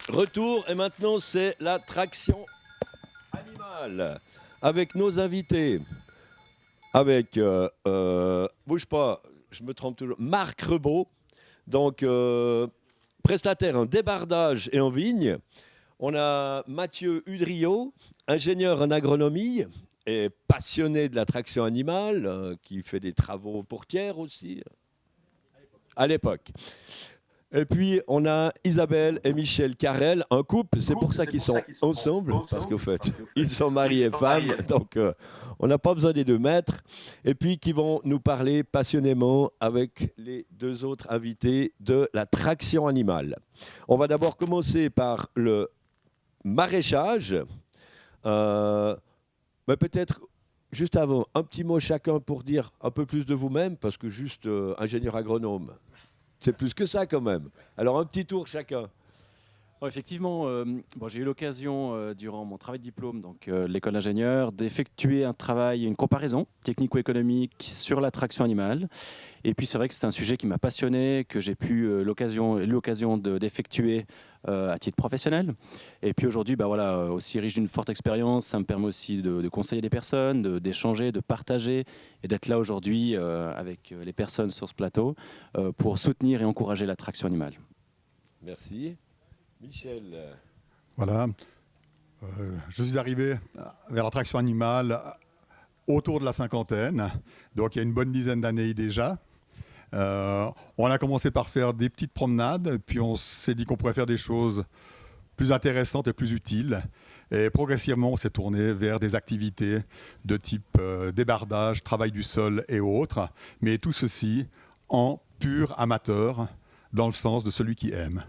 Retour, et maintenant c'est la traction animale avec nos invités. Avec, bouge pas, je me trompe toujours, Marc Rebaud, donc prestataire en débardage et en vigne. On a Mathieu Udriot, ingénieur en agronomie et passionné de la traction animale, qui fait des travaux pour tiers aussi, à l'époque. Et puis, on a Isabelle et Michel Carrel, un couple, c'est pour ça qu'ils sont ensemble, parce qu'au fait, ils sont mariés femmes, donc on n'a pas besoin des 2 mètres. Et puis, qui vont nous parler passionnément avec les 2 autres invités de la traction animale. On va d'abord commencer par le maraîchage. Mais peut-être, juste avant, un petit mot chacun pour dire un peu plus de vous-même, parce que juste ingénieur agronome, c'est plus que ça quand même. Alors un petit tour chacun. Bon, effectivement, j'ai eu l'occasion, durant mon travail de diplôme, donc l'école d'ingénieur, d'effectuer un travail, une comparaison technico-économique sur la traction animale. Et puis c'est vrai que c'est un sujet qui m'a passionné, que j'ai pu l'occasion d'effectuer à titre professionnel. Et puis aujourd'hui, aussi riche d'une forte expérience, ça me permet aussi de conseiller des personnes, d'échanger, de partager et d'être là aujourd'hui avec les personnes sur ce plateau pour soutenir et encourager la traction animale. Merci. Michel. Voilà. Je suis arrivé vers la traction animale autour de la cinquantaine, donc il y a une bonne dizaine d'années déjà. On a commencé par faire des petites promenades, puis on s'est dit qu'on pourrait faire des choses plus intéressantes et plus utiles. Et progressivement, on s'est tourné vers des activités de type débardage, travail du sol et autres, mais tout ceci en pur amateur, dans le sens de celui qui aime.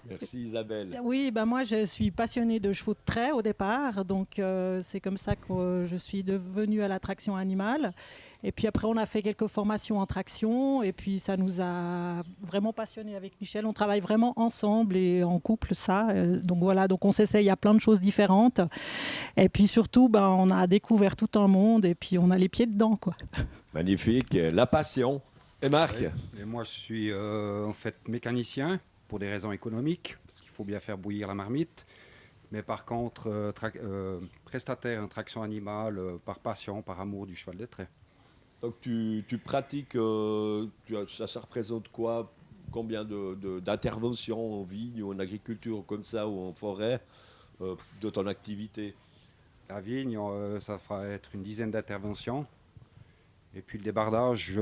Merci Isabelle. Oui, moi je suis passionnée de chevaux de trait au départ, donc c'est comme ça que je suis devenue à la traction animale. Et puis après on a fait quelques formations en traction et puis ça nous a vraiment passionnés avec Michel. On travaille vraiment ensemble et en couple donc voilà, donc on s'essaye à plein de choses différentes. Et puis surtout on a découvert tout un monde et puis on a les pieds dedans, quoi. Magnifique, la passion. Et Marc? Oui. Et moi je suis en fait mécanicien. Pour des raisons économiques, parce qu'il faut bien faire bouillir la marmite. Mais par contre, prestataire en traction animale par passion, par amour du cheval de trait. Donc tu pratiques, ça représente quoi? Combien d'interventions en vigne ou en agriculture comme ça ou en forêt de ton activité? La vigne, ça va être une dizaine d'interventions. Et puis le débardage,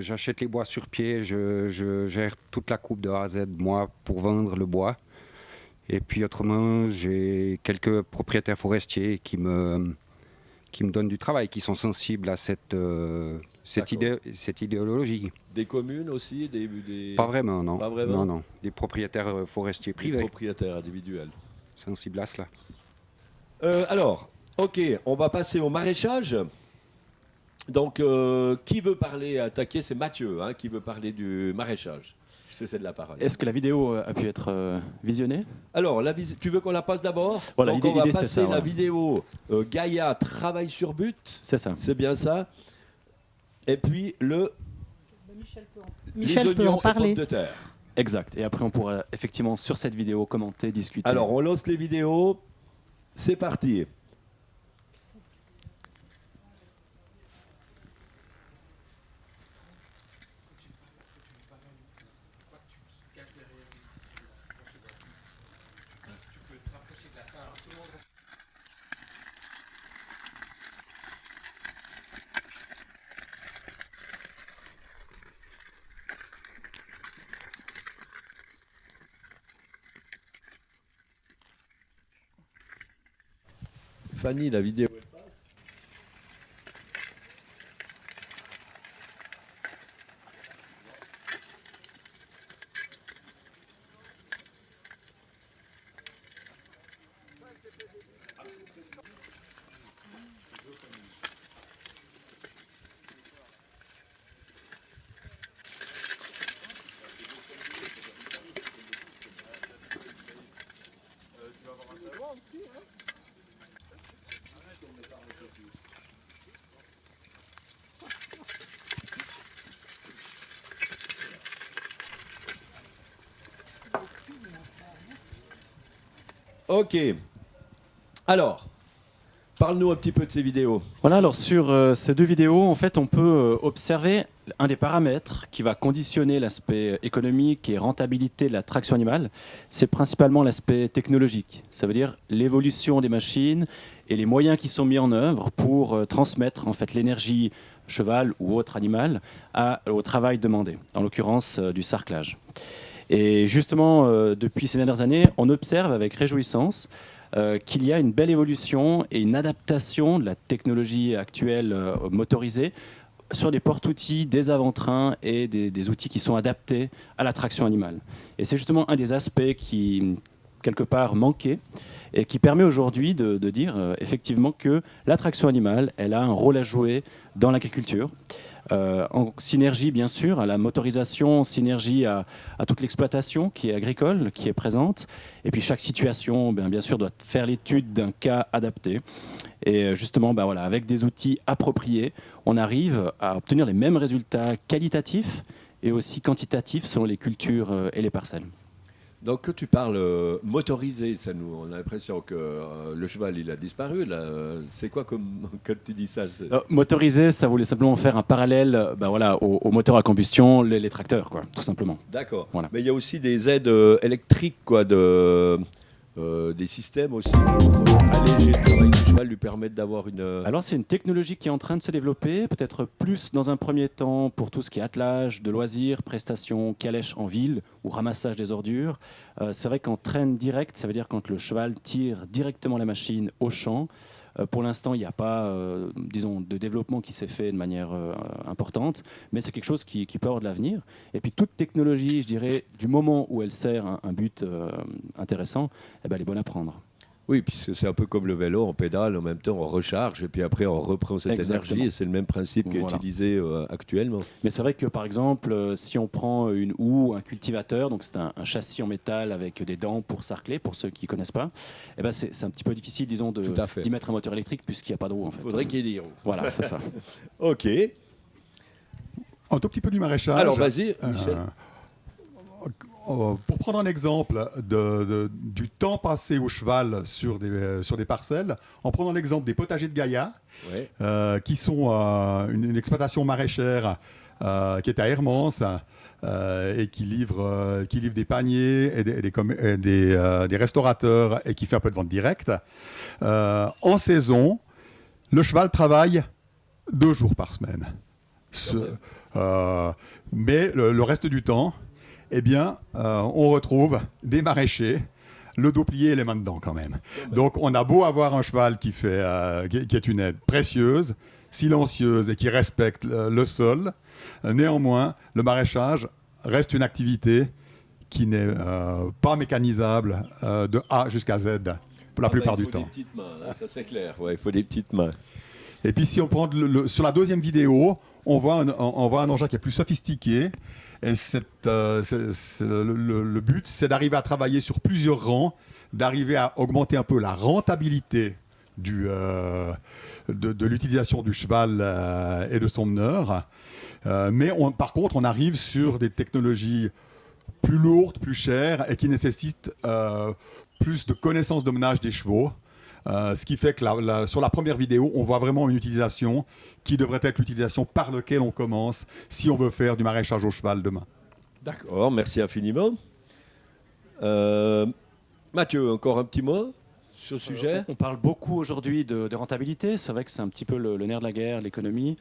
j'achète les bois sur pied, je gère toute la coupe de A à Z, moi, pour vendre le bois. Et puis autrement, j'ai quelques propriétaires forestiers qui me donnent du travail, qui sont sensibles à cette idéologie. Des communes aussi Pas vraiment, non. Pas vraiment. Non. Des propriétaires forestiers privés. Des propriétaires individuels. Sensibles à cela. Alors, ok, on va passer au maraîchage. Donc, qui veut parler, attaquer? C'est Mathieu qui veut parler du maraîchage. Je te cède la parole. Est-ce que la vidéo a pu être visionnée? Alors, tu veux qu'on la passe d'abord? Voilà, donc, on va passer ça, la vidéo Gaïa travaille sur but. C'est ça. C'est bien ça. Et puis, Michel peut en parler. De terre. Exact. Et après, on pourra effectivement, sur cette vidéo, commenter, discuter. Alors, on lance les vidéos. C'est parti. Fanny, la vidéo. Ok. Alors, parle-nous un petit peu de ces vidéos. Voilà, alors sur ces deux vidéos, en fait, on peut observer un des paramètres qui va conditionner l'aspect économique et rentabilité de la traction animale. C'est principalement l'aspect technologique. Ça veut dire l'évolution des machines et les moyens qui sont mis en œuvre pour transmettre en fait l'énergie cheval ou autre animal au travail demandé, en l'occurrence du sarclage. Et justement, depuis ces dernières années, on observe avec réjouissance qu'il y a une belle évolution et une adaptation de la technologie actuelle motorisée sur des porte-outils, des avant-trains et des outils qui sont adaptés à la traction animale. Et c'est justement un des aspects qui, quelque part, manquait et qui permet aujourd'hui de dire effectivement que la traction animale, elle a un rôle à jouer dans l'agriculture. En synergie bien sûr à la motorisation, en synergie à toute l'exploitation qui est agricole, qui est présente. Et puis chaque situation, bien sûr, doit faire l'étude d'un cas adapté. Et justement, voilà, avec des outils appropriés, on arrive à obtenir les mêmes résultats qualitatifs et aussi quantitatifs selon les cultures et les parcelles. Donc, quand tu parles motorisé, on a l'impression que le cheval, il a disparu. Là. C'est quoi comme quand tu dis ça? Motorisé, ça voulait simplement faire un parallèle voilà, aux moteurs à combustion, les tracteurs, quoi, tout simplement. D'accord. Voilà. Mais il y a aussi des aides électriques, quoi, des systèmes aussi pour alléger le travail du cheval, lui permettre d'avoir une... Alors c'est une technologie qui est en train de se développer, peut-être plus dans un premier temps pour tout ce qui est attelage, de loisirs, prestations, calèche en ville ou ramassage des ordures. C'est vrai qu'en traîne direct, ça veut dire quand le cheval tire directement la machine au champ. Pour l'instant, il n'y a pas, disons, de développement qui s'est fait de manière importante, mais c'est quelque chose qui peut avoir de l'avenir. Et puis toute technologie, je dirais, du moment où elle sert un but intéressant, elle est bonne à prendre. Oui, puisque c'est un peu comme le vélo, on pédale, en même temps on recharge, et puis après on reprend cette Exactement. énergie, et c'est le même principe qui est Voilà. utilisé actuellement. Mais c'est vrai que par exemple, si on prend une houe, un cultivateur, donc c'est un châssis en métal avec des dents pour sarcler, pour ceux qui ne connaissent pas, c'est un petit peu difficile, disons, Tout à fait. d'y mettre un moteur électrique puisqu'il n'y a pas de roue en fait. Il faudrait qu'il y ait des roues. Voilà, c'est ça. Ok. Un tout petit peu du maraîchage. Alors vas-y, Michel. Pour prendre un exemple du temps passé au cheval sur des parcelles, en prenant l'exemple des potagers de Gaïa, Ouais. qui sont une exploitation maraîchère qui est à Hermance et qui livre des paniers et des restaurateurs et qui fait un peu de vente directe. En saison, le cheval travaille 2 jours par semaine. Mais le reste du temps, on retrouve des maraîchers, le dos plié et les mains dedans quand même. Donc on a beau avoir un cheval qui est une aide précieuse, silencieuse et qui respecte le sol, néanmoins le maraîchage reste une activité qui n'est pas mécanisable de A jusqu'à Z pour la plupart du temps. Il faut des petites mains, hein, ça c'est clair. Ouais, il faut des petites mains. Et puis si on prend sur la deuxième vidéo, on voit un engin qui est plus sophistiqué. Et le but, c'est d'arriver à travailler sur plusieurs rangs, d'arriver à augmenter un peu la rentabilité de l'utilisation du cheval et de son meneur. Mais par contre, on arrive sur des technologies plus lourdes, plus chères et qui nécessitent plus de connaissances de menage des chevaux. Ce qui fait que sur la première vidéo, on voit vraiment une utilisation qui devrait être l'utilisation par laquelle on commence si on veut faire du maraîchage au cheval demain. D'accord, merci infiniment. Mathieu, encore un petit mot sur le sujet? On parle beaucoup aujourd'hui de rentabilité. C'est vrai que c'est un petit peu le nerf de la guerre, l'économie.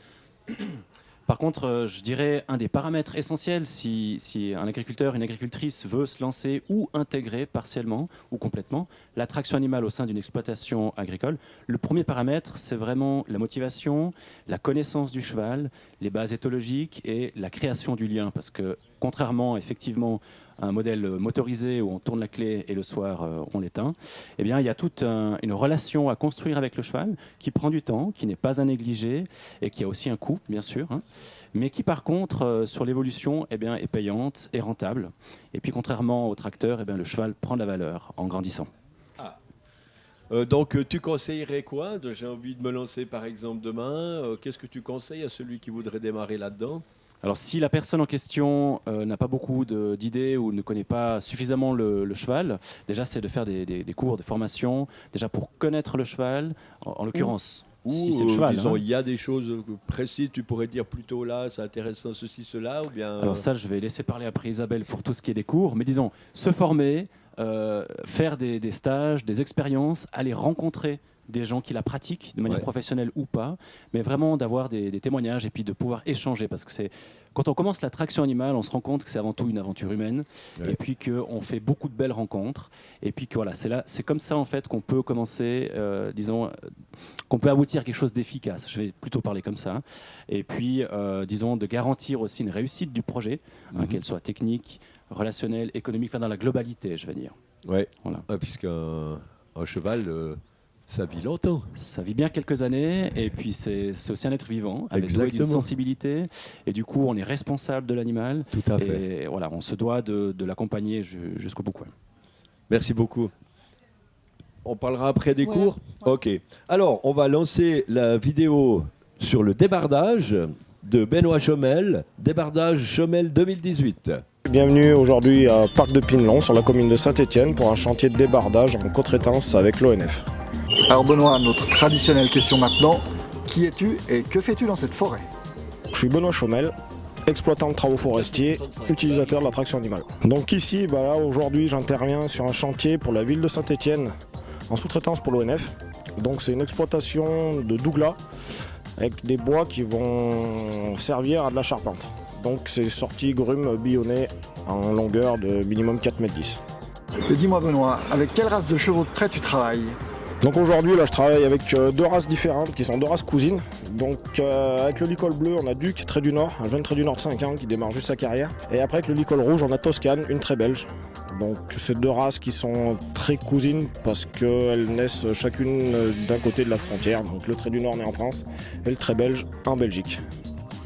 Par contre, je dirais un des paramètres essentiels si un agriculteur, une agricultrice veut se lancer ou intégrer partiellement ou complètement la traction animale au sein d'une exploitation agricole, le premier paramètre, c'est vraiment la motivation, la connaissance du cheval, les bases éthologiques et la création du lien. Parce que contrairement effectivement à un modèle motorisé où on tourne la clé et le soir on l'éteint, il y a toute une relation à construire avec le cheval qui prend du temps, qui n'est pas à négliger et qui a aussi un coût, bien sûr, mais qui par contre, sur l'évolution, est payante et rentable. Et puis contrairement au tracteur, le cheval prend de la valeur en grandissant. Donc tu conseillerais quoi? J'ai envie de me lancer par exemple demain. Qu'est-ce que tu conseilles à celui qui voudrait démarrer là-dedans? Alors si la personne en question n'a pas beaucoup d'idées ou ne connaît pas suffisamment le cheval, déjà c'est de faire des cours, des formations, déjà pour connaître le cheval, en l'occurrence. Ou, Si c'est le cheval. disons, Hein. il y a des choses précises, tu pourrais dire plutôt là, c'est intéressant ceci, cela, ou bien... Alors ça, je vais laisser parler après Isabelle pour tout ce qui est des cours, mais disons, se former, faire des stages, des expériences, aller rencontrer des gens qui la pratiquent de manière professionnelle ou pas, mais vraiment d'avoir des témoignages et puis de pouvoir échanger, parce que c'est quand on commence la traction animale, on se rend compte que c'est avant tout une aventure humaine, et puis qu'on fait beaucoup de belles rencontres, et puis que voilà, c'est comme ça en fait qu'on peut commencer, disons, qu'on peut aboutir à quelque chose d'efficace. Je vais plutôt parler comme ça, et puis disons de garantir aussi une réussite du projet, qu'elle soit technique, relationnelle, économique, enfin dans la globalité, je vais dire. Ouais, voilà. Puisqu'un cheval, ça vit longtemps. Ça vit bien quelques années, et puis c'est aussi un être vivant, avec une sensibilité, et du coup on est responsable de l'animal. Tout à fait. Et voilà, on se doit de l'accompagner jusqu'au bout. Quoi. Merci beaucoup. On parlera après des cours. Ouais. Ok. Alors, on va lancer la vidéo sur le débardage de Benoît Chomel, débardage Chomel 2018. Bienvenue aujourd'hui à Parc de Pinelon sur la commune de Saint-Étienne pour un chantier de débardage en co-traitance avec l'ONF. Alors Benoît, notre traditionnelle question maintenant, qui es-tu et que fais-tu dans cette forêt? Je suis Benoît Chomel, exploitant de travaux forestiers, utilisateur de la traction animale. Donc ici, là, aujourd'hui, j'interviens sur un chantier pour la ville de Saint-Étienne en sous-traitance pour l'ONF. Donc c'est une exploitation de douglas avec des bois qui vont servir à de la charpente. Donc c'est sorti grume billonné en longueur de minimum 4,10 m. Et dis-moi Benoît, avec quelle race de chevaux de trait tu travailles? Donc aujourd'hui là je travaille avec deux races différentes qui sont deux races cousines. Donc avec le licol bleu on a Duc, trait du Nord, un jeune trait du Nord de 5 ans qui démarre juste sa carrière. Et après avec le licol rouge on a Toscane, une trait belge. Donc c'est deux races qui sont très cousines parce qu'elles naissent chacune d'un côté de la frontière. Donc le trait du Nord naît en France et le trait belge en Belgique.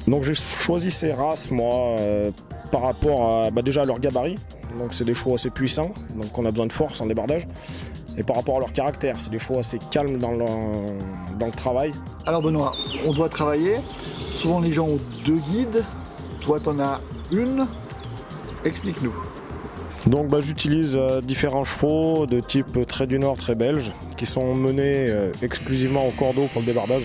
Donc j'ai choisi ces races moi par rapport à déjà à leur gabarit. Donc c'est des chevaux assez puissants, donc on a besoin de force en débardage. Et par rapport à leur caractère, c'est des chevaux assez calmes dans le travail. Alors Benoît, on doit travailler, souvent les gens ont deux guides, toi t'en as une, explique-nous. Donc j'utilise différents chevaux de type trait du Nord, trait belge, qui sont menés exclusivement au cordeau pour le débardage.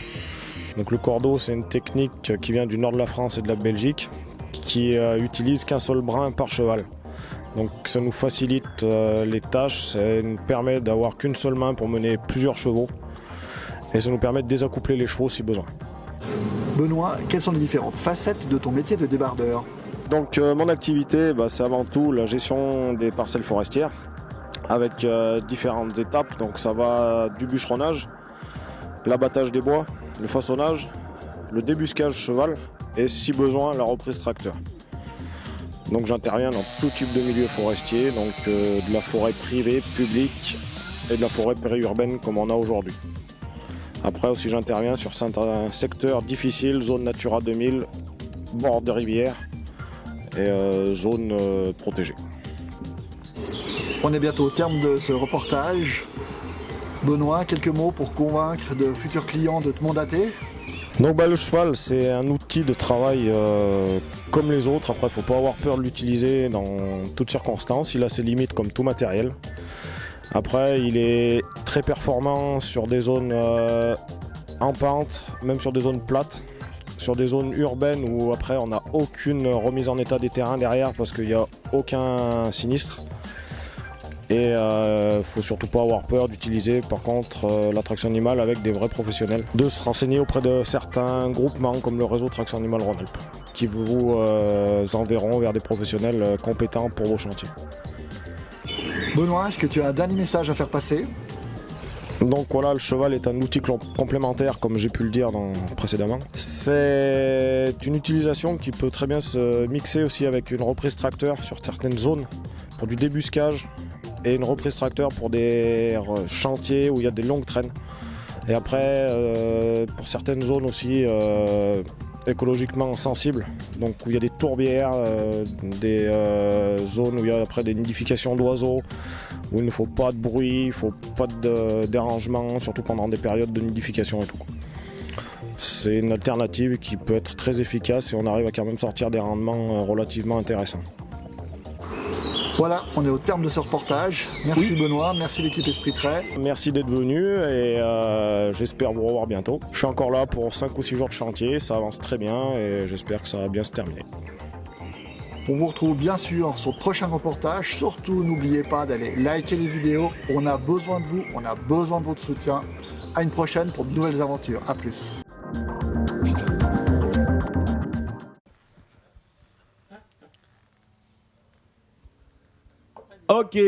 Donc le cordeau c'est une technique qui vient du nord de la France et de la Belgique, qui utilise qu'un seul brin par cheval. Donc ça nous facilite les tâches, ça nous permet d'avoir qu'une seule main pour mener plusieurs chevaux et ça nous permet de désaccoupler les chevaux si besoin. Benoît, quelles sont les différentes facettes de ton métier de débardeur? Donc mon activité, c'est avant tout la gestion des parcelles forestières avec différentes étapes. Donc ça va du bûcheronnage, l'abattage des bois, le façonnage, le débuscage cheval et si besoin la reprise tracteur. Donc j'interviens dans tout type de milieu forestier, donc de la forêt privée, publique et de la forêt périurbaine comme on a aujourd'hui. Après aussi j'interviens sur certains secteurs difficiles, zone Natura 2000, bord de rivières et zones protégées. On est bientôt au terme de ce reportage. Benoît, quelques mots pour convaincre de futurs clients de te mandater? Donc le cheval c'est un outil de travail comme les autres, après il ne faut pas avoir peur de l'utiliser dans toutes circonstances, il a ses limites comme tout matériel. Après il est très performant sur des zones en pente, même sur des zones plates, sur des zones urbaines où après on n'a aucune remise en état des terrains derrière parce qu'il n'y a aucun sinistre. Et il ne faut surtout pas avoir peur d'utiliser par contre la traction animale avec des vrais professionnels. De se renseigner auprès de certains groupements comme le réseau Traction Animale Rhône-Alpes qui vous enverront vers des professionnels compétents pour vos chantiers. Benoît, est-ce que tu as un dernier message à faire passer? Donc voilà, le cheval est un outil complémentaire comme j'ai pu le dire précédemment. C'est une utilisation qui peut très bien se mixer aussi avec une reprise tracteur sur certaines zones pour du débuscage et une reprise tracteur pour des chantiers où il y a des longues traînes. Et après, pour certaines zones aussi écologiquement sensibles, donc où il y a des tourbières, des zones où il y a après des nidifications d'oiseaux, où il ne faut pas de bruit, il ne faut pas de dérangement, surtout pendant des périodes de nidification et tout. C'est une alternative qui peut être très efficace et on arrive à quand même sortir des rendements relativement intéressants. Voilà, on est au terme de ce reportage. Merci Benoît, merci l'équipe Esprit Trait. Merci d'être venu et j'espère vous revoir bientôt. Je suis encore là pour 5 ou 6 jours de chantier, ça avance très bien et j'espère que ça va bien se terminer. On vous retrouve bien sûr sur le prochain reportage. Surtout, n'oubliez pas d'aller liker les vidéos. On a besoin de vous, on a besoin de votre soutien. À une prochaine pour de nouvelles aventures. À plus. Ok.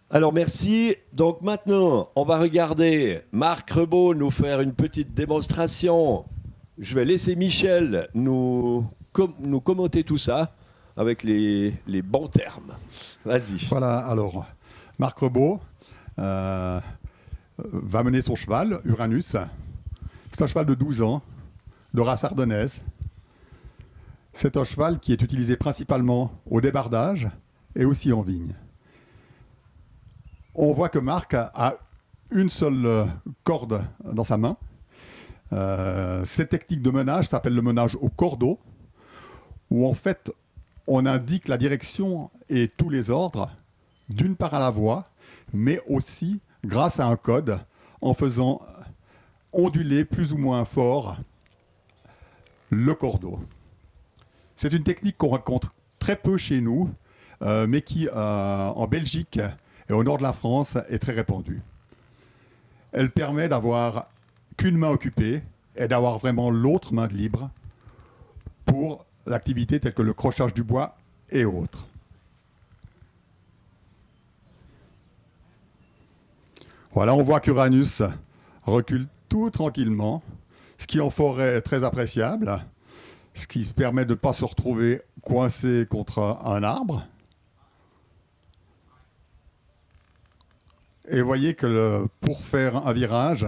Alors merci. Donc maintenant, on va regarder Marc Rebaud nous faire une petite démonstration. Je vais laisser Michel nous commenter tout ça avec les bons termes. Vas-y. Voilà, alors, Marc Rebaud va mener son cheval, Uranus. C'est un cheval de 12 ans, de race ardennaise. C'est un cheval qui est utilisé principalement au débardage et aussi en vigne. On voit que Marc a une seule corde dans sa main. Cette technique de menage s'appelle le menage au cordeau, où en fait on indique la direction et tous les ordres, d'une part à la voix, mais aussi grâce à un code, en faisant onduler plus ou moins fort le cordeau. C'est une technique qu'on rencontre très peu chez nous, mais qui en Belgique et au nord de la France est très répandue. Elle permet d'avoir qu'une main occupée et d'avoir vraiment l'autre main libre pour l'activité telle que le crochage du bois et autres. Voilà, on voit qu'Uranus recule tout tranquillement, ce qui en forêt est très appréciable, ce qui permet de ne pas se retrouver coincé contre un arbre. Et vous voyez que pour faire un virage,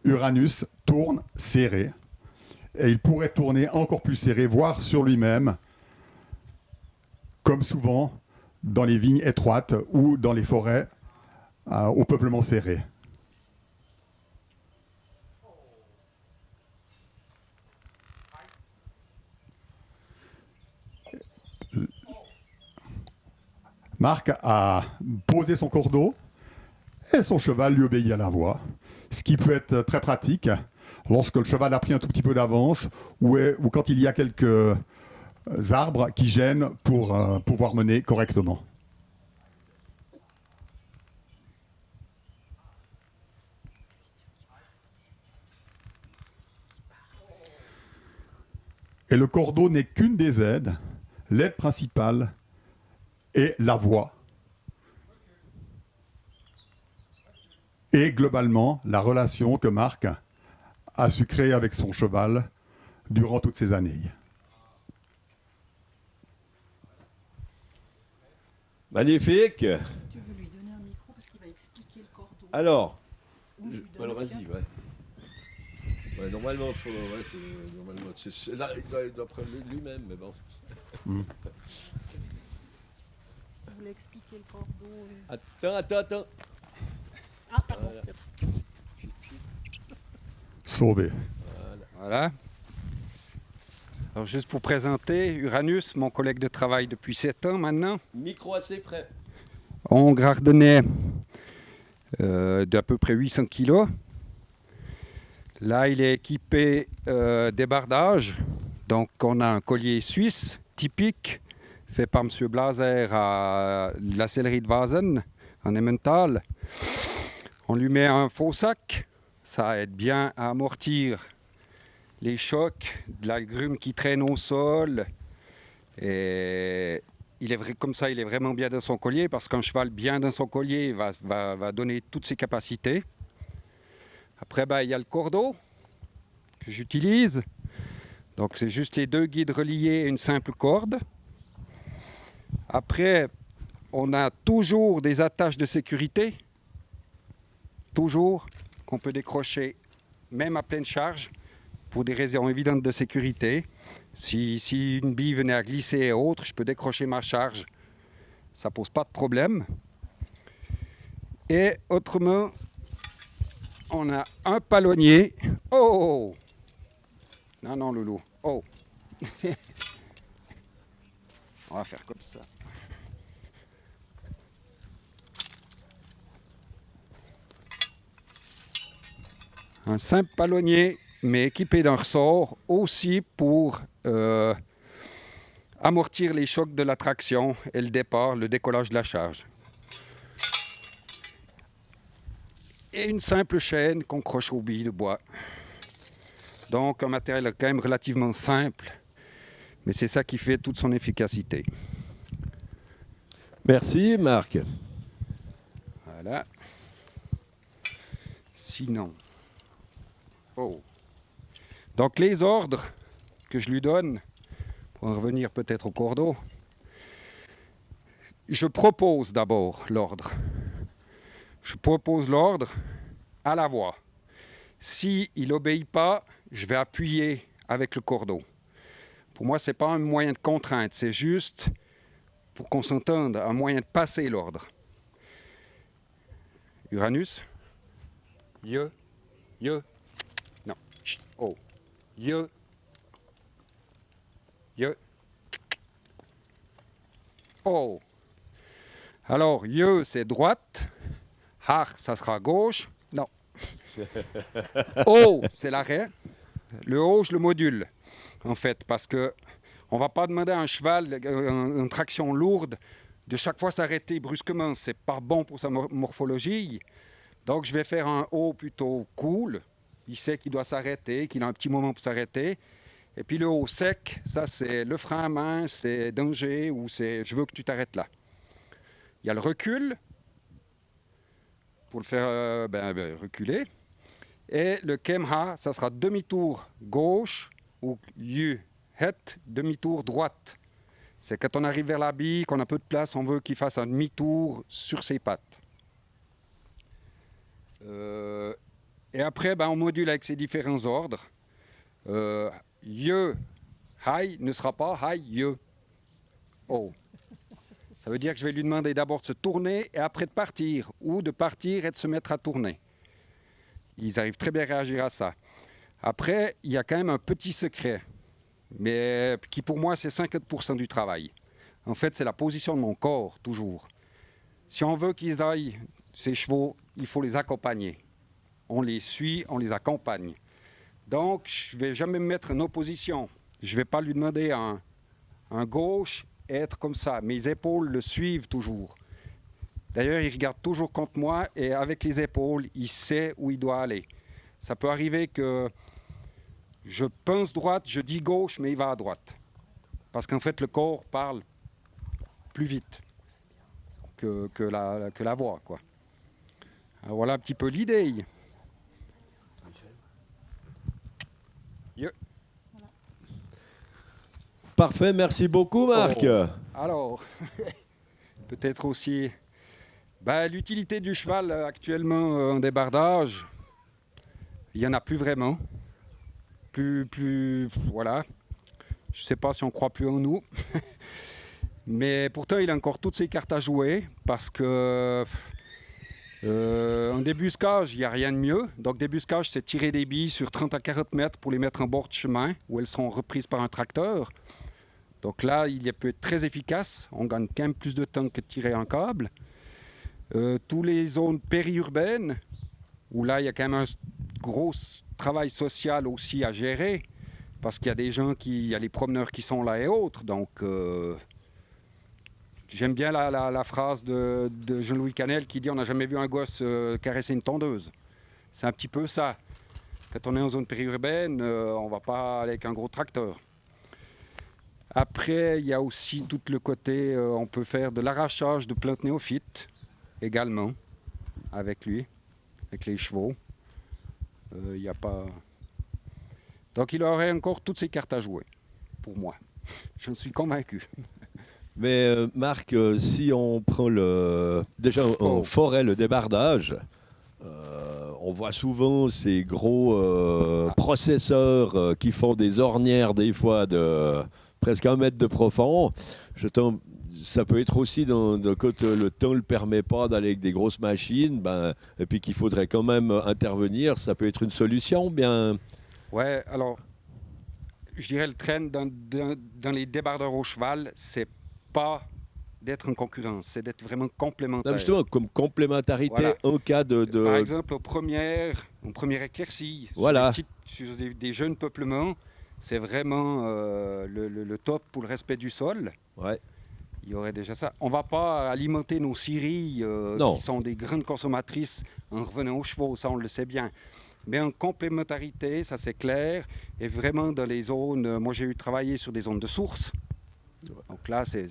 Uranus tourne serré. Et il pourrait tourner encore plus serré, voire sur lui-même, comme souvent dans les vignes étroites ou dans les forêts au peuplement serré. Marc a posé son cordeau et son cheval lui obéit à la voix, ce qui peut être très pratique lorsque le cheval a pris un tout petit peu d'avance ou quand il y a quelques arbres qui gênent pour pouvoir mener correctement. Et le cordeau n'est qu'une des aides. L'aide principale est la voix. Et globalement, la relation que Marc a su créer avec son cheval durant toutes ces années. Magnifique. Tu veux lui donner un micro parce qu'il va expliquer le cordeau. Alors, Alors, vas-y, ouais. Ouais, normalement, là, il doit prendre lui-même, mais bon. Vous voulez expliquer le cordeau. Attends. Ah, pardon. Voilà. Sauvé. Voilà. Alors juste pour présenter, Uranus, mon collègue de travail depuis 7 ans maintenant. Micro assez près. On gardonnait d'à peu près 800 kilos. Là, il est équipé débardage. Donc, on a un collier suisse typique fait par M. Blaser à la sellerie de Vasen, en Emmental. On lui met un faux sac. Ça aide bien à amortir les chocs de la grume qui traîne au sol. Et comme ça, il est vraiment bien dans son collier parce qu'un cheval bien dans son collier va donner toutes ses capacités. Après, il y a le cordeau que j'utilise. Donc, c'est juste les 2 guides reliés et une simple corde. Après, on a toujours des attaches de sécurité. Toujours, qu'on peut décrocher même à pleine charge pour des raisons évidentes de sécurité. Si une bille venait à glisser et autres, je peux décrocher ma charge. Ça pose pas de problème. Et autrement, on a un palonnier. Oh! Non, non, Loulou. Oh! On va faire comme ça. Un simple palonnier, mais équipé d'un ressort aussi pour amortir les chocs de la traction et le départ, le décollage de la charge. Et une simple chaîne qu'on croche aux billes de bois. Donc un matériel quand même relativement simple, mais c'est ça qui fait toute son efficacité. Merci Marc. Voilà. Sinon... Oh. Donc les ordres que je lui donne, pour en revenir peut-être au cordeau, je propose d'abord l'ordre. Je propose l'ordre à la voix. S'il n'obéit pas, je vais appuyer avec le cordeau. Pour moi, ce n'est pas un moyen de contrainte, c'est juste, pour qu'on s'entende, un moyen de passer l'ordre. Uranus, ye, non, chut, oh, ye, oh. Alors, ye, c'est droite, har, ça sera gauche, non. Oh, c'est l'arrêt. Le haut, je le module, en fait, parce que on va pas demander à un cheval, une traction lourde, de chaque fois s'arrêter brusquement. C'est pas bon pour sa morphologie. Donc, je vais faire un haut plutôt cool. Il sait qu'il doit s'arrêter, qu'il a un petit moment pour s'arrêter. Et puis le haut sec, ça, c'est le frein à main, c'est danger ou c'est je veux que tu t'arrêtes là. Il y a le recul pour le faire reculer. Et le kemha, ça sera demi-tour gauche ou yu het, demi-tour droite. C'est quand on arrive vers la bille, qu'on a peu de place, on veut qu'il fasse un demi-tour sur ses pattes. Et après, on module avec ces différents ordres. Ye, hai ne sera pas hai, ye. Oh. Ça veut dire que je vais lui demander d'abord de se tourner et après de partir, ou de partir et de se mettre à tourner. Ils arrivent très bien à réagir à ça. Après, il y a quand même un petit secret, mais qui pour moi c'est 50% du travail. En fait, c'est la position de mon corps, toujours. Si on veut qu'ils aillent, ces chevaux, il faut les accompagner. On les suit, on les accompagne. Donc, je ne vais jamais me mettre en opposition. Je ne vais pas lui demander un gauche être comme ça. Mes épaules le suivent toujours. D'ailleurs, il regarde toujours contre moi et avec les épaules, il sait où il doit aller. Ça peut arriver que je pense droite, je dis gauche, mais il va à droite. Parce qu'en fait, le corps parle plus vite que la voix, quoi. Alors, voilà un petit peu l'idée. Parfait, merci beaucoup Marc. Oh. Alors, peut-être aussi l'utilité du cheval actuellement en débardage, il n'y en a plus vraiment. Voilà. Je ne sais pas si on croit plus en nous. Mais pourtant, il a encore toutes ses cartes à jouer parce que en débuscage, il n'y a rien de mieux. Donc, débuscage, c'est tirer des billes sur 30 à 40 mètres pour les mettre en bord de chemin où elles seront reprises par un tracteur. Donc là, il peut être très efficace. On gagne quand même plus de temps que de tirer un câble. Tous les zones périurbaines, où là, il y a quand même un gros travail social aussi à gérer, parce qu'il y a des gens il y a les promeneurs qui sont là et autres. Donc, j'aime bien la phrase de Jean-Louis Canel qui dit « On n'a jamais vu un gosse caresser une tondeuse ». C'est un petit peu ça. Quand on est en zone périurbaine, on ne va pas aller avec un gros tracteur. Après, il y a aussi tout le côté, on peut faire de l'arrachage de plantes néophytes également avec lui, avec les chevaux. Il n'y a pas... Donc il aurait encore toutes ses cartes à jouer, pour moi. J'en suis convaincu. Mais Marc, si on prend déjà en forêt le débardage, on voit souvent ces gros processeurs qui font des ornières des fois de presque 1 mètre de profond. Ça peut être aussi quand le temps ne le permet pas d'aller avec des grosses machines, et puis qu'il faudrait quand même intervenir, ça peut être une solution, bien. Ouais, alors, je dirais le trend dans les débardeurs au cheval, c'est pas d'être en concurrence, c'est d'être vraiment complémentaire. Non, justement, comme complémentarité Voilà. en cas de... Par exemple, aux premières éclaircies, Voilà. sur des jeunes peuplements, c'est vraiment le top pour le respect du sol. Ouais. Il y aurait déjà ça. On ne va pas alimenter nos scieries qui sont des grandes consommatrices en revenant aux chevaux, ça on le sait bien. Mais en complémentarité, ça c'est clair, et vraiment dans les zones, moi j'ai eu travaillé sur des zones de source, donc là c'est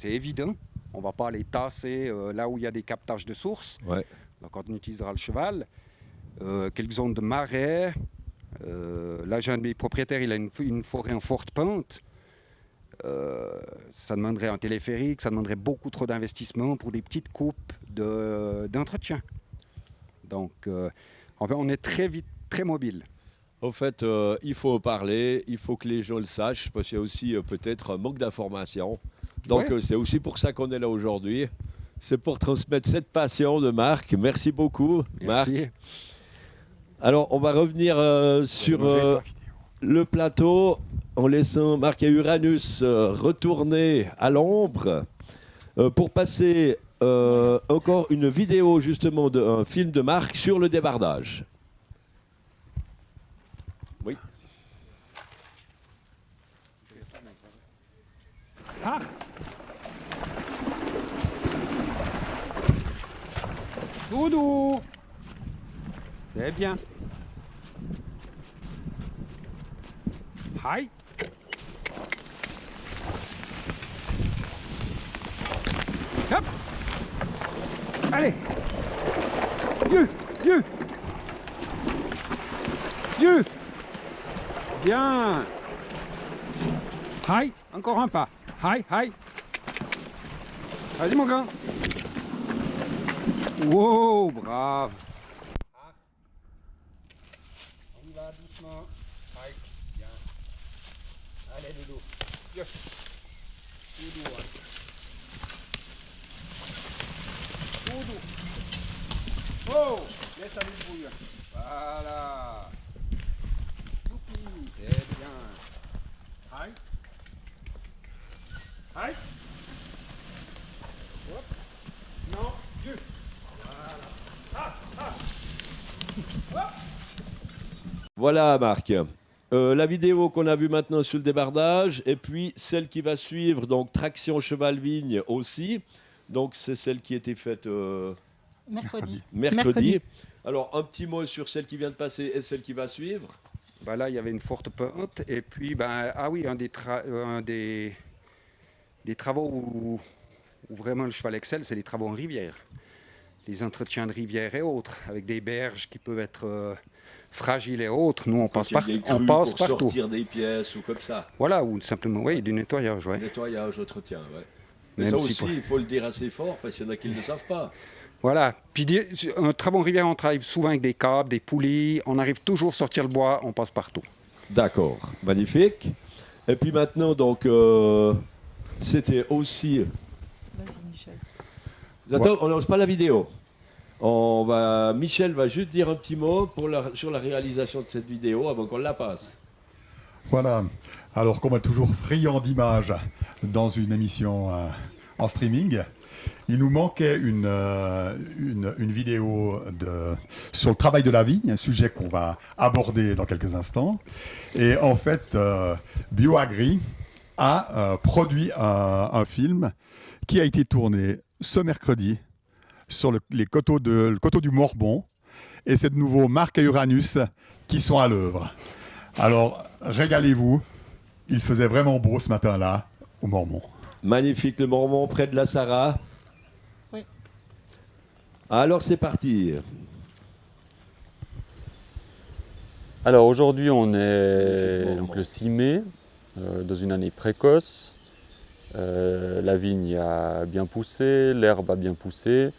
évident, on ne va pas les tasser là où il y a des captages de source, Ouais. donc on utilisera le cheval. Quelques zones de marais, là j'ai un de mes propriétaires, il a une forêt en forte pente, ça demanderait un téléphérique, ça demanderait beaucoup trop d'investissement pour des petites coupes d'entretien. Donc on est très vite, très mobile. En fait, il faut en parler, il faut que les gens le sachent, parce qu'il y a aussi peut-être un manque d'information. Donc Ouais. c'est aussi pour ça qu'on est là aujourd'hui. C'est pour transmettre cette passion de Marc. Merci beaucoup, Marc. Merci. Alors, on va revenir sur le plateau en laissant Marc et Uranus retourner à l'ombre pour passer encore une vidéo justement d'un film de Marc sur le débardage. Oui. Ah. Doudou. C'est bien. Hi. Hop. Allez. Dieu. Dieu. Dieu. Bien. Hi. Encore un pas. Hi. Hi. Allez mon gars. Wow, brave. On y va doucement. Hi. Bien. Allez Doudou. Dieu. Doudou. Hein. Doudou. Oh, laisse aller le bouillon. Voilà. Youpi. C'est bien. Aïe. Aïe. Hop. Non, Dieu. Voilà. Ah, ah. Hop. Voilà, Marc. La vidéo qu'on a vue maintenant sur le débardage, et puis celle qui va suivre, donc traction cheval-vigne aussi. Donc c'est celle qui a été faite mercredi. Alors un petit mot sur celle qui vient de passer et celle qui va suivre. Bah là, il y avait une forte pente. Et puis, un des travaux où vraiment le cheval excelle, c'est les travaux en rivière. Les entretiens de rivière et autres, avec des berges qui peuvent être fragiles et autres. Nous, on passe partout. On passe pour sortir des pièces ou comme ça. Voilà, ou simplement, oui, du nettoyage. Ouais. Nettoyage, entretien, ouais. Mais Même ça si aussi, il faut le dire assez fort, parce qu'il y en a qui ne le savent pas. Voilà. Puis, un travaux en rivière, on travaille souvent avec des câbles, des poulies. On arrive toujours à sortir le bois, on passe partout. D'accord, magnifique. Et puis maintenant, donc, c'était aussi... Vas-y, Michel. Attends, on ne lance pas la vidéo. Michel va juste dire un petit mot sur la réalisation de cette vidéo avant qu'on la passe. Voilà. Alors, comme on est toujours friand d'images dans une émission en streaming, il nous manquait une vidéo sur le travail de la vigne, un sujet qu'on va aborder dans quelques instants. Et en fait, BioAgri a produit un film qui a été tourné ce mercredi sur le coteau du Mormont. Et c'est de nouveau Marc et Uranus qui sont à l'œuvre. Alors, régalez-vous. Il faisait vraiment beau ce matin-là au Mormont. Magnifique, le Mormont près de la Sarah. Oui. Alors, c'est parti. Alors aujourd'hui on est donc le 6 mai, dans une année précoce. La vigne a bien poussé, l'herbe a bien poussé.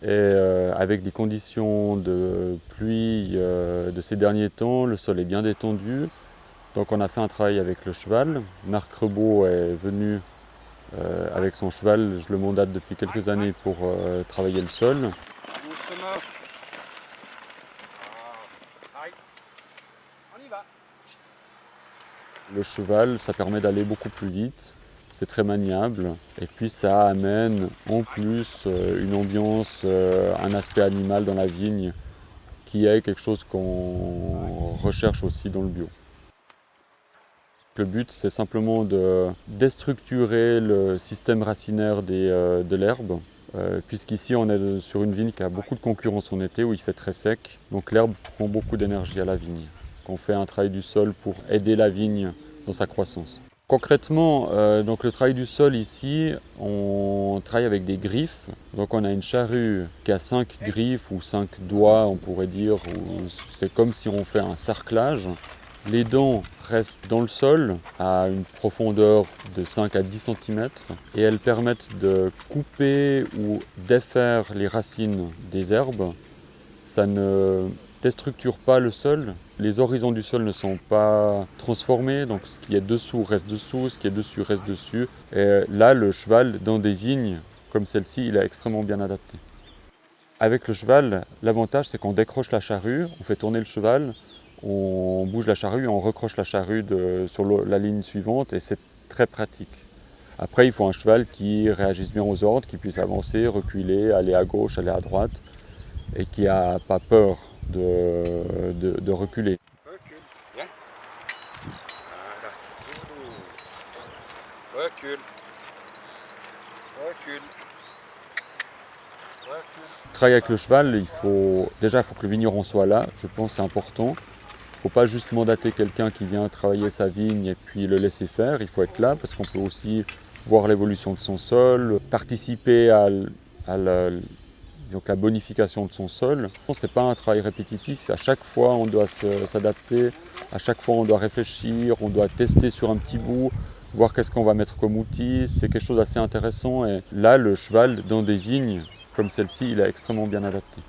Et avec les conditions de pluie de ces derniers temps, le sol est bien détendu. Donc on a fait un travail avec le cheval. Marc Rebaud est venu avec son cheval, je le mandate depuis quelques années pour travailler le sol. Le cheval, ça permet d'aller beaucoup plus vite, c'est très maniable et puis ça amène en plus une ambiance, un aspect animal dans la vigne qui est quelque chose qu'on recherche aussi dans le bio. Le but, c'est simplement de déstructurer le système racinaire de l'herbe, puisqu'ici on est sur une vigne qui a beaucoup de concurrence en été où il fait très sec, donc l'herbe prend beaucoup d'énergie à la vigne. On fait un travail du sol pour aider la vigne dans sa croissance. Concrètement, donc le travail du sol ici, on travaille avec des griffes. Donc on a une charrue qui a 5 griffes ou 5 doigts, on pourrait dire. C'est comme si on fait un sarclage. Les dents restent dans le sol à une profondeur de 5 à 10 cm et elles permettent de couper ou défaire les racines des herbes. Ça ne déstructure pas le sol. Les horizons du sol ne sont pas transformés, donc ce qui est dessous reste dessous, ce qui est dessus reste dessus. Et là, le cheval, dans des vignes comme celle-ci, il est extrêmement bien adapté. Avec le cheval, l'avantage c'est qu'on décroche la charrue, on fait tourner le cheval, on bouge la charrue, on recroche la charrue sur la ligne suivante et c'est très pratique. Après, il faut un cheval qui réagisse bien aux ordres, qui puisse avancer, reculer, aller à gauche, aller à droite et qui n'a pas peur de reculer. Recule, viens. Voilà. Recule. Recule. Recule. Travailler avec le cheval, il faut que le vigneron soit là, je pense que c'est important. Il ne faut pas juste mandater quelqu'un qui vient travailler sa vigne et puis le laisser faire, il faut être là parce qu'on peut aussi voir l'évolution de son sol, participer à la bonification de son sol. Ce n'est pas un travail répétitif, à chaque fois on doit s'adapter, à chaque fois on doit réfléchir, on doit tester sur un petit bout, voir qu'est-ce qu'on va mettre comme outil, c'est quelque chose d'assez intéressant et là le cheval dans des vignes comme celle-ci, il est extrêmement bien adapté.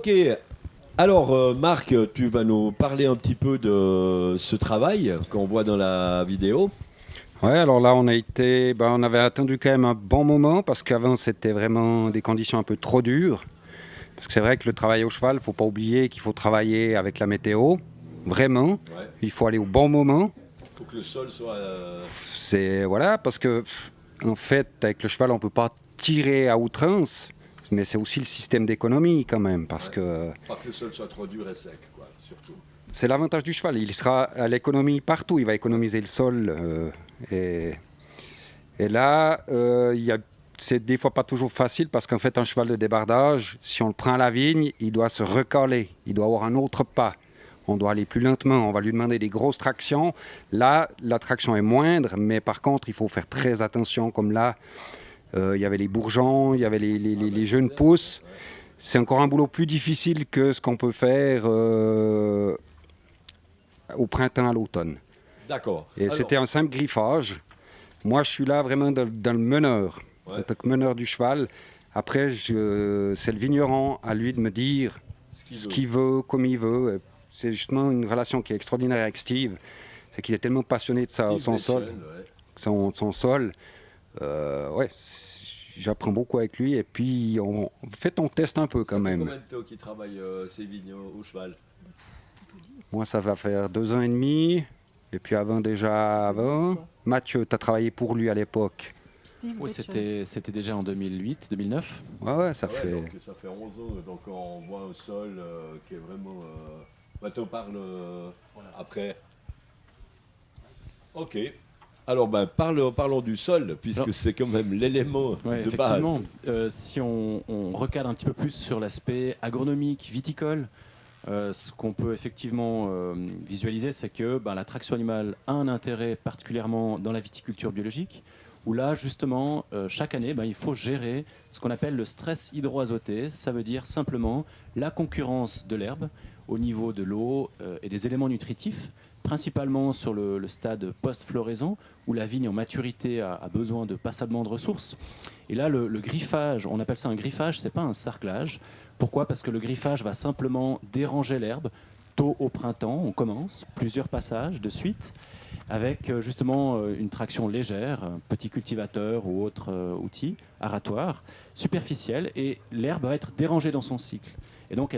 Ok, alors Marc, tu vas nous parler un petit peu de ce travail qu'on voit dans la vidéo. Ouais, alors là, on avait attendu quand même un bon moment parce qu'avant, c'était vraiment des conditions un peu trop dures. Parce que c'est vrai que le travail au cheval, il ne faut pas oublier qu'il faut travailler avec la météo, vraiment. Ouais. Il faut aller au bon moment. Il faut que le sol soit... Voilà, parce que, en fait, avec le cheval, on ne peut pas tirer à outrance, mais c'est aussi le système d'économie quand même, parce que... Pas que le sol soit trop dur et sec, quoi, surtout. C'est l'avantage du cheval, il sera à l'économie partout, il va économiser le sol. Et là, c'est des fois pas toujours facile parce qu'en fait, un cheval de débardage, si on le prend à la vigne, il doit se recaler, il doit avoir un autre pas. On doit aller plus lentement, on va lui demander des grosses tractions. Là, la traction est moindre, mais par contre, il faut faire très attention. Comme là, il y avait les bourgeons, il y avait les jeunes pousses. C'est encore un boulot plus difficile que ce qu'on peut faire au printemps, à l'automne. D'accord. Et c'était un simple griffage. Moi, je suis là vraiment dans le meneur, en tant que meneur du cheval. Après, c'est le vigneron à lui de me dire ce qu'il veut, comme il veut. C'est justement une relation qui est extraordinaire avec Steve. C'est qu'il est tellement passionné de son sol. Son sol. J'apprends beaucoup avec lui. Et puis, on teste un peu quand même. Ça fait combien de temps qu'il travaille ces vignes au cheval? Moi, ça va faire 2 ans et demi. Et puis avant. Mathieu, tu as travaillé pour lui à l'époque. Oui, c'était déjà en 2008, 2009. Ouais, ça fait... Donc, ça fait 11 ans, donc on voit un sol qui est vraiment... on parle après. Ok. Alors, parlons du sol, puisque c'est quand même l'élément de base. Effectivement, si on recadre un petit peu plus sur l'aspect agronomique, viticole, ce qu'on peut effectivement visualiser, c'est que la traction animale a un intérêt particulièrement dans la viticulture biologique, où là, justement, chaque année, il faut gérer ce qu'on appelle le stress hydroazoté. Ça veut dire simplement la concurrence de l'herbe au niveau de l'eau et des éléments nutritifs, principalement sur le stade post-floraison, où la vigne en maturité a besoin de passablement de ressources. Et là, le griffage, on appelle ça un griffage, c'est pas un sarclage. Pourquoi ? Parce que le griffage va simplement déranger l'herbe, tôt au printemps, on commence plusieurs passages de suite avec justement une traction légère, un petit cultivateur ou autre outil aratoire, superficiel, et l'herbe va être dérangée dans son cycle. Et donc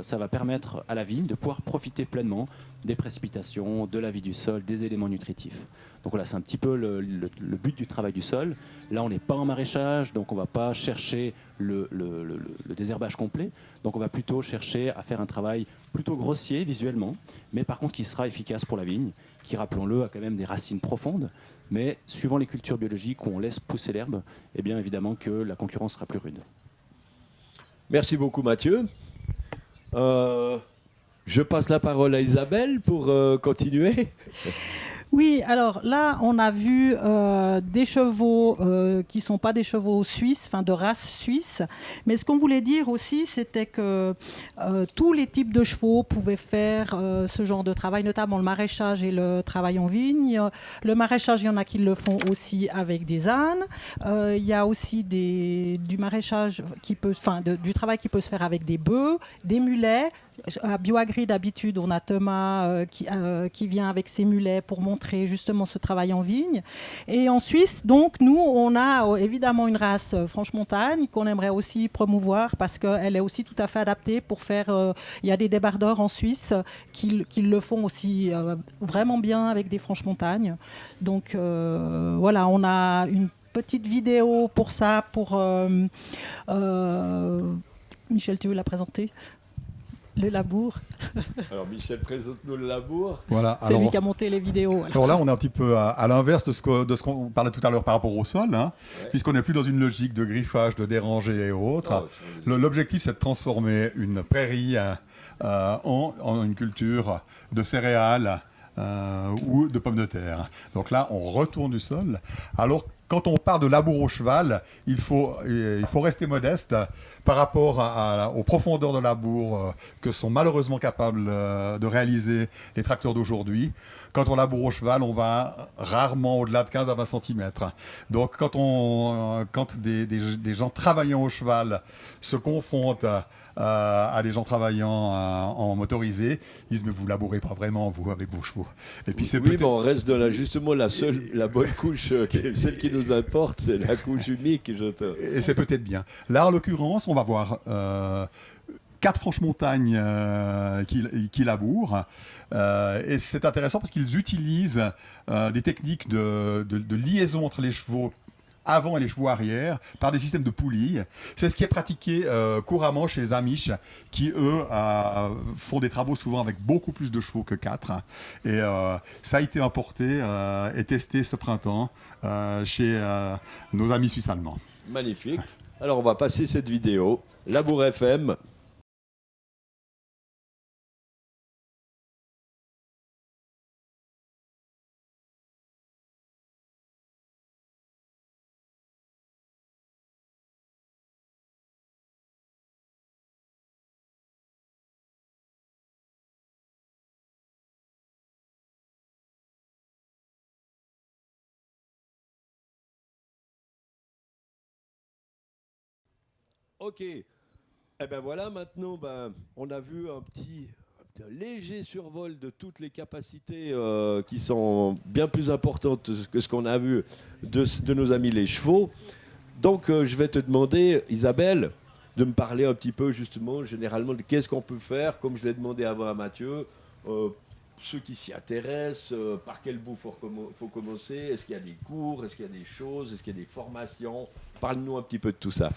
ça va permettre à la vigne de pouvoir profiter pleinement des précipitations, de la vie du sol, des éléments nutritifs. Donc voilà, c'est un petit peu le but du travail du sol. Là, on n'est pas en maraîchage, donc on ne va pas chercher le désherbage complet. Donc on va plutôt chercher à faire un travail plutôt grossier visuellement, mais par contre qui sera efficace pour la vigne, qui, rappelons-le, a quand même des racines profondes. Mais suivant les cultures biologiques où on laisse pousser l'herbe, eh bien évidemment que la concurrence sera plus rude. Merci beaucoup Mathieu. Je passe la parole à Isabelle pour continuer. Oui, alors là, on a vu des chevaux qui ne sont pas des chevaux suisses, enfin de race suisse. Mais ce qu'on voulait dire aussi, c'était que tous les types de chevaux pouvaient faire ce genre de travail, notamment le maraîchage et le travail en vigne. Le maraîchage, il y en a qui le font aussi avec des ânes. Il y a aussi du maraîchage du travail qui peut se faire avec des bœufs, des mulets. À Bioagri, d'habitude, on a Thomas qui vient avec ses mulets pour montrer justement ce travail en vigne. Et en Suisse, donc, nous, on a évidemment une race Franche-Montagne qu'on aimerait aussi promouvoir parce qu'elle est aussi tout à fait adaptée pour faire... Il y a des débardeurs en Suisse qui le font aussi vraiment bien avec des Franche-Montagne. Donc, voilà, on a une petite vidéo pour ça. Michel, tu veux la présenter ? Le labour. Alors Michel, présente-nous le labour. Voilà, c'est lui qui a monté les vidéos. Alors là, on est un petit peu à l'inverse de ce qu'on parlait tout à l'heure par rapport au sol, hein, puisqu'on n'est plus dans une logique de griffage, de déranger et autres. L'objectif, c'est de transformer une prairie en une culture de céréales ou de pommes de terre. Donc là, on retourne du sol. Alors, quand on part de labour au cheval, il faut rester modeste par rapport aux profondeurs de labour que sont malheureusement capables de réaliser les tracteurs d'aujourd'hui. Quand on laboure au cheval, on va rarement au-delà de 15 à 20 cm. Donc quand des gens travaillant au cheval se confrontent à des gens travaillant en motorisé, ils disent mais vous labourez pas vraiment vous avec vos chevaux. Et puis c'est mais on reste de justement la bonne couche, celle qui nous importe, c'est la couche unique. Et c'est peut-être bien. Là en l'occurrence, on va voir 4 Franche-Montagne qui labourent. Et c'est intéressant parce qu'ils utilisent des techniques de liaison entre les chevaux avant et les chevaux arrière par des systèmes de poulies. C'est ce qui est pratiqué couramment chez les Amish qui, eux, font des travaux souvent avec beaucoup plus de chevaux que 4. Et ça a été importé et testé ce printemps chez nos amis suisses allemands. Magnifique. Alors on va passer cette vidéo. Labour FM. Ok. Eh bien voilà, maintenant, on a vu un léger survol de toutes les capacités qui sont bien plus importantes que ce qu'on a vu de nos amis les chevaux. Donc je vais te demander, Isabelle, de me parler un petit peu justement, généralement, de qu'est-ce qu'on peut faire, comme je l'ai demandé avant à Mathieu, ceux qui s'y intéressent, par quel bout faut commencer, est-ce qu'il y a des cours, est-ce qu'il y a des choses, est-ce qu'il y a des formations? Parle-nous un petit peu de tout ça.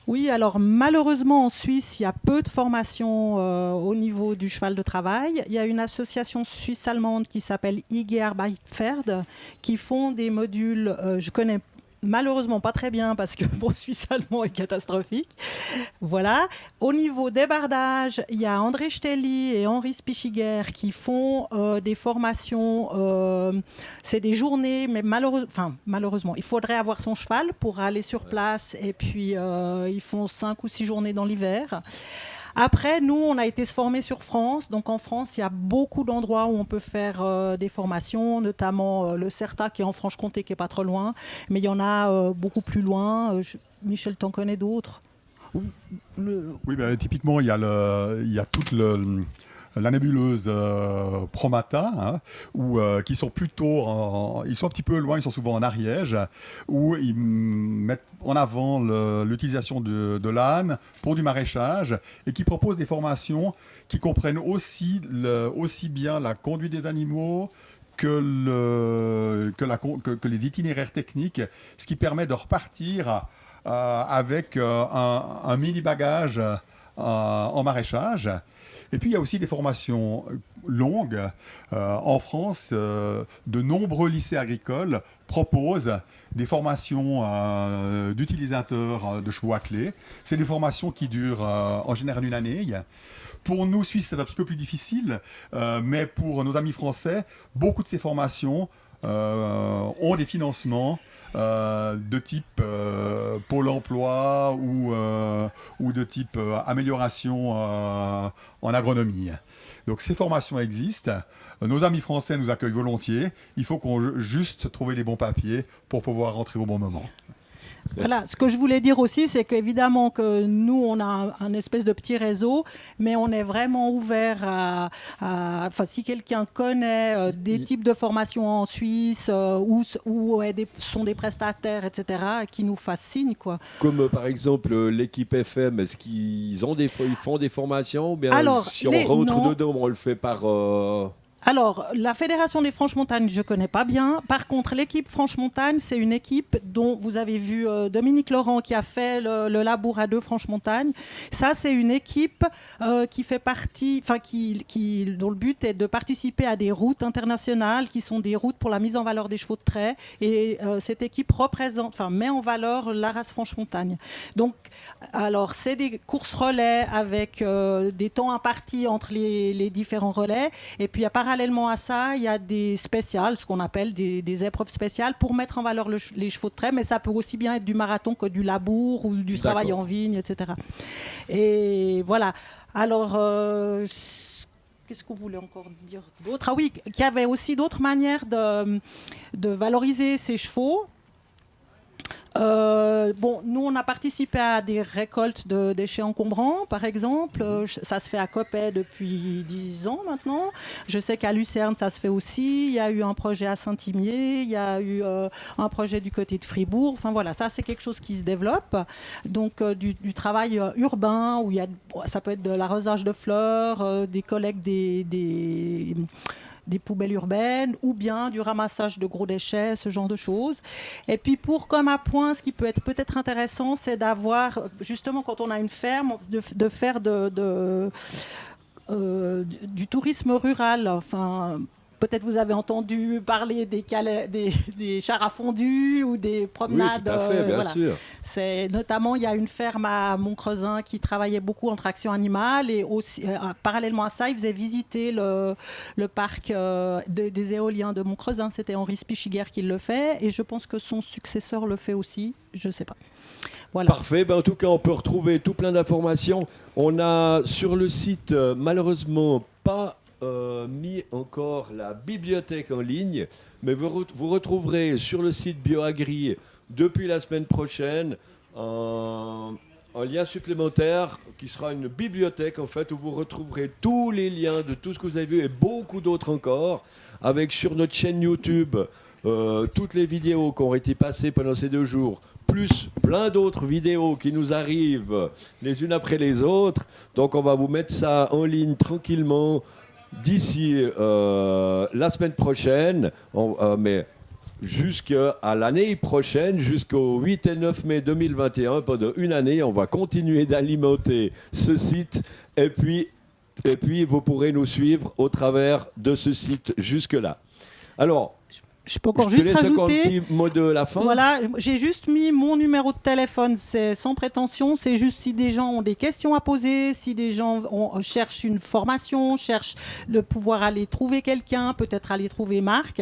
Oui, alors malheureusement en Suisse, il y a peu de formations au niveau du cheval de travail. Il y a une association suisse-allemande qui s'appelle IG Arbeitspferd qui font des modules, je connais malheureusement pas très bien parce que mon suisse-allemand est catastrophique. Voilà. Au niveau débardage, il y a André Stelli et Henri Spichiger qui font des formations. C'est des journées, mais malheureusement, il faudrait avoir son cheval pour aller sur place et puis ils font 5 ou 6 journées dans l'hiver. Après, nous, on a été se former sur France. Donc, en France, il y a beaucoup d'endroits où on peut faire des formations, notamment le CERTA qui est en Franche-Comté, qui n'est pas trop loin. Mais il y en a beaucoup plus loin. Michel, t'en connais d'autres? Oui, typiquement, il y a tout la nébuleuse Promata, qui sont plutôt, ils sont un petit peu loin, ils sont souvent en Ariège, où ils mettent en avant l'utilisation de l'âne pour du maraîchage et qui proposent des formations qui comprennent aussi bien la conduite des animaux que les itinéraires techniques, ce qui permet de repartir avec un mini bagage en maraîchage. Et puis il y a aussi des formations longues. En France, de nombreux lycées agricoles proposent des formations d'utilisateurs de chevaux attelés. C'est des formations qui durent en général une année. Pour nous, Suisses, c'est un petit peu plus difficile, mais pour nos amis français, beaucoup de ces formations ont des financements de type Pôle emploi ou de type amélioration en agronomie. Donc ces formations existent. Nos amis français nous accueillent volontiers. Il faut qu'on juste trouver les bons papiers pour pouvoir rentrer au bon moment. Voilà, ce que je voulais dire aussi, c'est qu'évidemment que nous, on a un espèce de petit réseau, mais on est vraiment ouvert enfin, si quelqu'un connaît des types de formations en Suisse où sont des prestataires, etc., qui nous fassent signe, quoi. Comme par exemple l'équipe FM, est-ce qu'ils font des formations ou bien Alors, si on rentre dedans, on le fait par... Alors, la Fédération des Franches-Montagnes, je ne connais pas bien. Par contre, l'équipe Franche-Montagne, c'est une équipe dont vous avez vu Dominique Laurent qui a fait le labour à 2 Franche-Montagne. Ça, c'est une équipe qui fait partie, enfin, dont le but est de participer à des routes internationales qui sont des routes pour la mise en valeur des chevaux de trait. Et cette équipe met en valeur la race Franche-Montagne. Donc, alors, c'est des courses relais avec des temps impartis entre les différents relais. Et puis, parallèlement à ça, il y a des spéciales, ce qu'on appelle des épreuves spéciales pour mettre en valeur les chevaux de trait, mais ça peut aussi bien être du marathon que du labour ou du travail en vigne, etc. Et voilà. Alors, qu'est-ce qu'on voulait encore dire d'autre ? Ah oui, qu'il y avait aussi d'autres manières de valoriser ces chevaux. Nous, on a participé à des récoltes de déchets encombrants, par exemple. Ça se fait à Coppet depuis 10 ans maintenant. Je sais qu'à Lucerne, ça se fait aussi. Il y a eu un projet à Saint-Imier. Il y a eu un projet du côté de Fribourg. Enfin, voilà, ça, c'est quelque chose qui se développe. Donc, du travail urbain, où ça peut être de l'arrosage de fleurs, des collectes des poubelles urbaines ou bien du ramassage de gros déchets, ce genre de choses. Et puis comme à point, ce qui peut être peut-être intéressant, c'est d'avoir, justement quand on a une ferme, de faire du tourisme rural. Enfin, peut-être vous avez entendu parler des chars à fondue ou des promenades. Oui, tout à fait, bien sûr. Notamment, il y a une ferme à Montcreusin qui travaillait beaucoup en traction animale et aussi, parallèlement à ça, ils faisaient visiter le parc des éoliens de Montcreusin. C'était Henri Spichiger qui le fait et je pense que son successeur le fait aussi. Je ne sais pas. Voilà. Parfait. En tout cas, on peut retrouver tout plein d'informations. On a sur le site, malheureusement, pas mis encore la bibliothèque en ligne, mais vous retrouverez sur le site BioAgri depuis la semaine prochaine un lien supplémentaire qui sera une bibliothèque en fait où vous retrouverez tous les liens de tout ce que vous avez vu et beaucoup d'autres encore, avec sur notre chaîne YouTube toutes les vidéos qui ont été passées pendant ces 2 jours, plus plein d'autres vidéos qui nous arrivent les unes après les autres. Donc on va vous mettre ça en ligne tranquillement d'ici la semaine prochaine, mais jusqu'à l'année prochaine, jusqu'au 8 et 9 mai 2021, pendant une année, on va continuer d'alimenter ce site et puis vous pourrez nous suivre au travers de ce site jusque-là. Alors, je peux encore juste rajouter un petit mot de la fin. Voilà, j'ai juste mis mon numéro de téléphone, c'est sans prétention, c'est juste si des gens ont des questions à poser, si des gens cherchent une formation, cherchent de pouvoir aller trouver quelqu'un, peut-être aller trouver Marc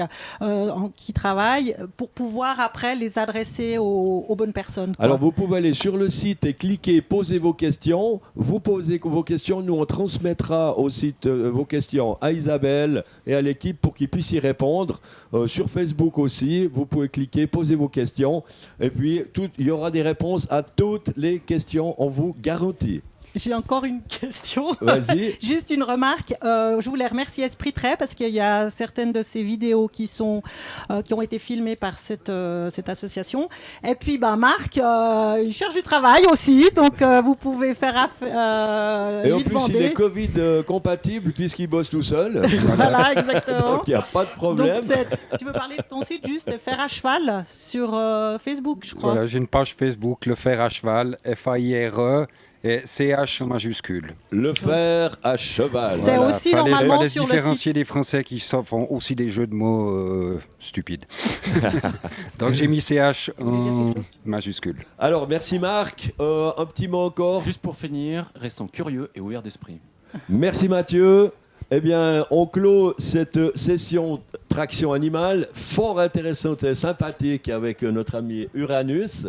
qui travaille, pour pouvoir après les adresser aux bonnes personnes, quoi. Alors vous pouvez aller sur le site et cliquer, poser vos questions. Vous posez vos questions, nous on transmettra au site vos questions à Isabelle et à l'équipe pour qu'ils puissent y répondre. Sur Facebook aussi, vous pouvez cliquer, poser vos questions et puis il y aura des réponses à toutes les questions, on vous garantit. J'ai encore une question. Vas-y. Juste une remarque. Je voulais remercier Esprit Trait parce qu'il y a certaines de ces vidéos qui ont été filmées par cette association. Et puis, Marc, il cherche du travail aussi. Donc, vous pouvez faire affaire. Et en plus, il est Covid compatible puisqu'il bosse tout seul. Voilà, exactement. Donc, il n'y a pas de problème. Donc, tu veux parler de ton site juste Fer à cheval sur Facebook, je crois. Voilà, j'ai une page Facebook, Le Fer à cheval, F-A-I-R-E et CH en majuscule. Le fer à cheval. C'est aussi normalement fallait sur le différencier des Français qui font aussi des jeux de mots stupides. Donc j'ai mis CH en majuscule. Alors, merci Marc. Un petit mot encore. Juste pour finir, restons curieux et ouverts d'esprit. Merci Mathieu. Eh bien, on clôt cette session traction animale fort intéressante et sympathique avec notre ami Uranus.